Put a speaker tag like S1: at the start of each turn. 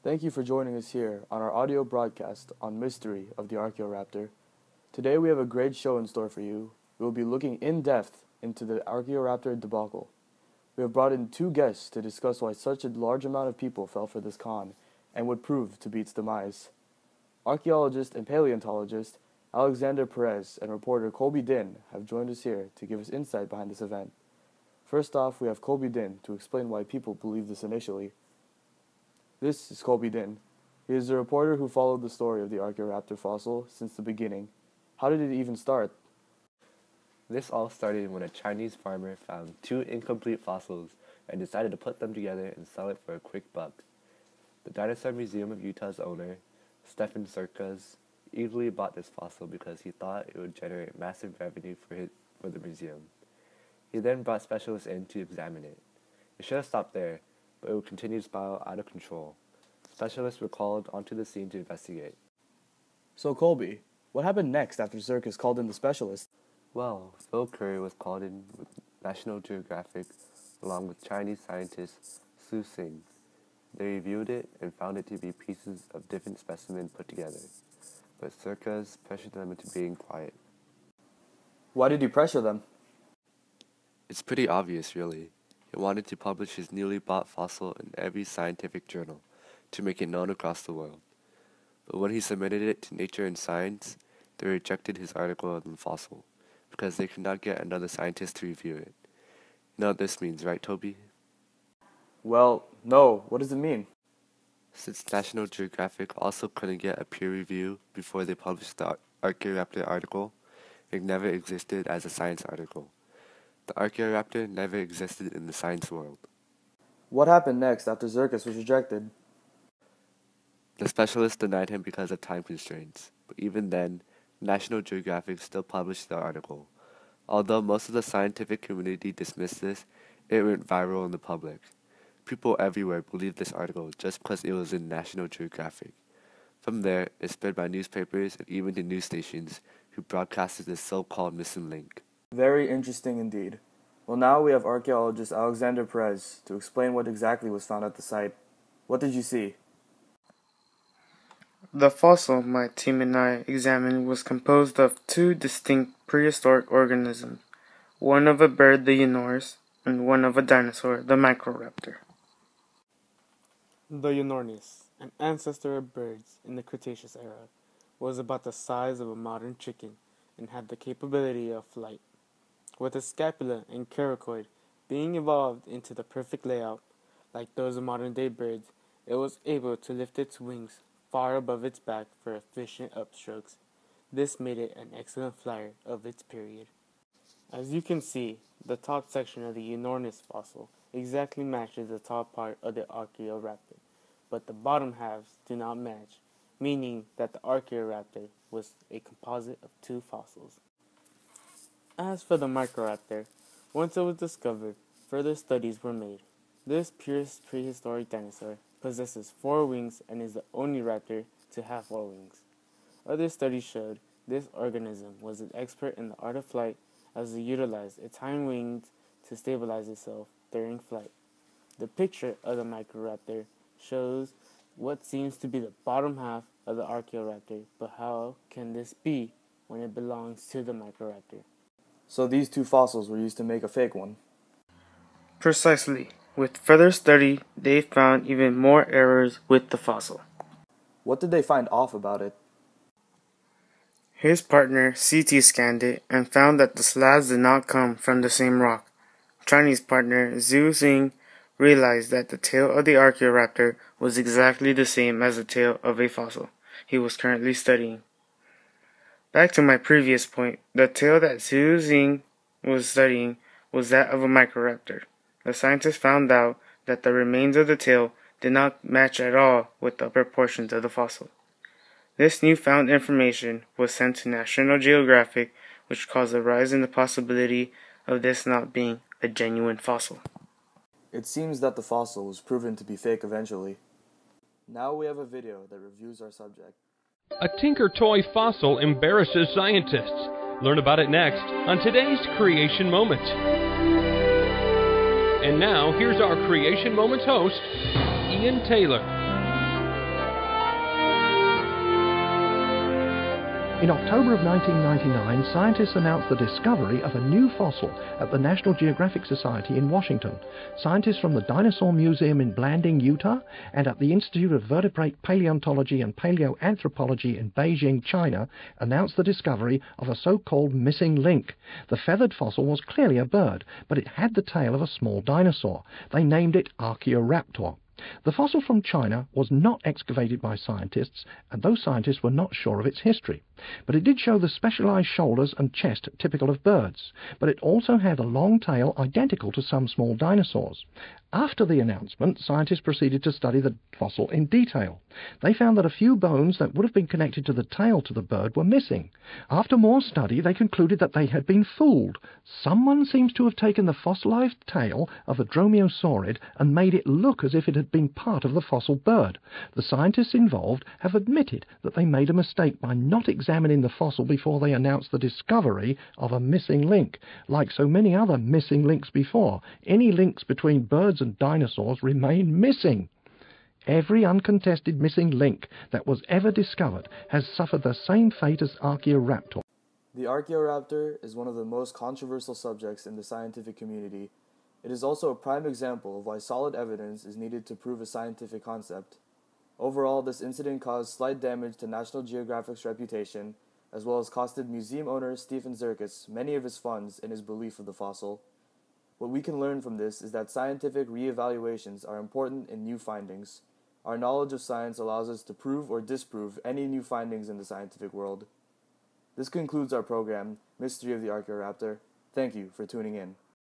S1: Thank you for joining us here on our audio broadcast on Mystery of the Archaeoraptor. Today we have a great show in store for you. We will be looking in depth into the Archaeoraptor debacle. We have brought in two guests to discuss why such a large amount of people fell for this con and would prove to be its demise. Archaeologist and paleontologist Alexander Perez and reporter Colby Din have joined us here to give us insight behind this event. First off, we have Colby Din to explain why people believed this initially. This is Colby Din. He is the reporter who followed the story of the Archaeoraptor fossil since the beginning. How did it even start?
S2: This all started when a Chinese farmer found two incomplete fossils and decided to put them together and sell it for a quick buck. The Dinosaur Museum of Utah's owner, Stefan Circus, eagerly bought this fossil because he thought it would generate massive revenue for the museum. He then brought specialists in to examine it. It should have stopped there, but it would continue to spiral out of control. Specialists were called onto the scene to investigate.
S1: So Colby, what happened next after Circus called in the specialist?
S2: Well, Phil Curry was called in with National Geographic along with Chinese scientist Su Xing. They reviewed it and found it to be pieces of different specimens put together, but Circus pressured them into being quiet.
S1: Why did he pressure them?
S2: It's pretty obvious, really. He wanted to publish his newly bought fossil in every scientific journal to make it known across the world. But when he submitted it to Nature and Science, they rejected his article on the fossil because they could not get another scientist to review it. You know what this means, right, Toby?
S1: Well, no. What does it mean?
S2: Since National Geographic also couldn't get a peer review before they published the Archaeoraptor article, it never existed as a science article. The Archaeoraptor never existed in the science world.
S1: What happened next after Circus was rejected?
S2: The specialists denied him because of time constraints, but even then, National Geographic still published the article. Although most of the scientific community dismissed this, it went viral in the public. People everywhere believed this article just because it was in National Geographic. From there, it spread by newspapers and even to news stations who broadcasted this so-called missing link.
S1: Very interesting indeed. Well, now we have archaeologist Alexander Perez to explain what exactly was found at the site. What did you see?
S3: The fossil my team and I examined was composed of two distinct prehistoric organisms, one of a bird, the Eunornis, and one of a dinosaur, the Microraptor.
S4: The Eunornis, an ancestor of birds in the Cretaceous era, was about the size of a modern chicken and had the capability of flight. With a scapula and coracoid being evolved into the perfect layout, like those of modern-day birds, it was able to lift its wings far above its back for efficient upstrokes. This made it an excellent flyer of its period. As you can see, the top section of the Eunornis fossil exactly matches the top part of the Archaeoraptor, but the bottom halves do not match, meaning that the Archaeoraptor was a composite of two fossils. As for the Microraptor, once it was discovered, further studies were made. This purest prehistoric dinosaur possesses 4 wings and is the only raptor to have 4 wings. Other studies showed this organism was an expert in the art of flight as it utilized its hind wings to stabilize itself during flight. The picture of the Microraptor shows what seems to be the bottom half of the Archaeoraptor, but how can this be when it belongs to the Microraptor?
S1: So these two fossils were used to make a fake one.
S3: Precisely. With further study, they found even more errors with the fossil.
S1: What did they find off about it?
S3: His partner CT scanned it and found that the slabs did not come from the same rock. Chinese partner Zhu Xing realized that the tail of the Archaeoraptor was exactly the same as the tail of a fossil he was currently studying. Back to my previous point, the tail that Zhu Xing was studying was that of a Microraptor. The scientists found out that the remains of the tail did not match at all with the upper portions of the fossil. This newfound information was sent to National Geographic, which caused a rise in the possibility of this not being a genuine fossil.
S1: It seems that the fossil was proven to be fake eventually. Now we have a video that reviews our subject.
S5: A Tinker Toy fossil embarrasses scientists. Learn about it next on today's Creation Moment. And now, here's our Creation Moments host, Ian Taylor.
S6: In October of 1999, scientists announced the discovery of a new fossil at the National Geographic Society in Washington. Scientists from the Dinosaur Museum in Blanding, Utah, and at the Institute of Vertebrate Paleontology and Paleoanthropology in Beijing, China, announced the discovery of a so-called missing link. The feathered fossil was clearly a bird, but it had the tail of a small dinosaur. They named it Archaeoraptor. The fossil from China was not excavated by scientists, and those scientists were not sure of its history. But it did show the specialized shoulders and chest typical of birds, but it also had a long tail identical to some small dinosaurs. After the announcement, scientists proceeded to study the fossil in detail. They found that a few bones that would have been connected to the tail to the bird were missing. After more study, they concluded that they had been fooled. Someone seems to have taken the fossilized tail of a dromaeosaurid and made it look as if it had been part of the fossil bird. The scientists involved have admitted that they made a mistake by not examining the fossil before they announced the discovery of a missing link. Like so many other missing links before, any links between birds and dinosaurs remain missing. Every uncontested missing link that was ever discovered has suffered the same fate as Archaeoraptor.
S1: The Archaeoraptor is one of the most controversial subjects in the scientific community. It is also a prime example of why solid evidence is needed to prove a scientific concept. Overall, this incident caused slight damage to National Geographic's reputation, as well as costed museum owner Stephen Zirkus many of his funds in his belief of the fossil. What we can learn from this is that scientific re-evaluations are important in new findings. Our knowledge of science allows us to prove or disprove any new findings in the scientific world. This concludes our program, Mystery of the Archaeoraptor. Thank you for tuning in.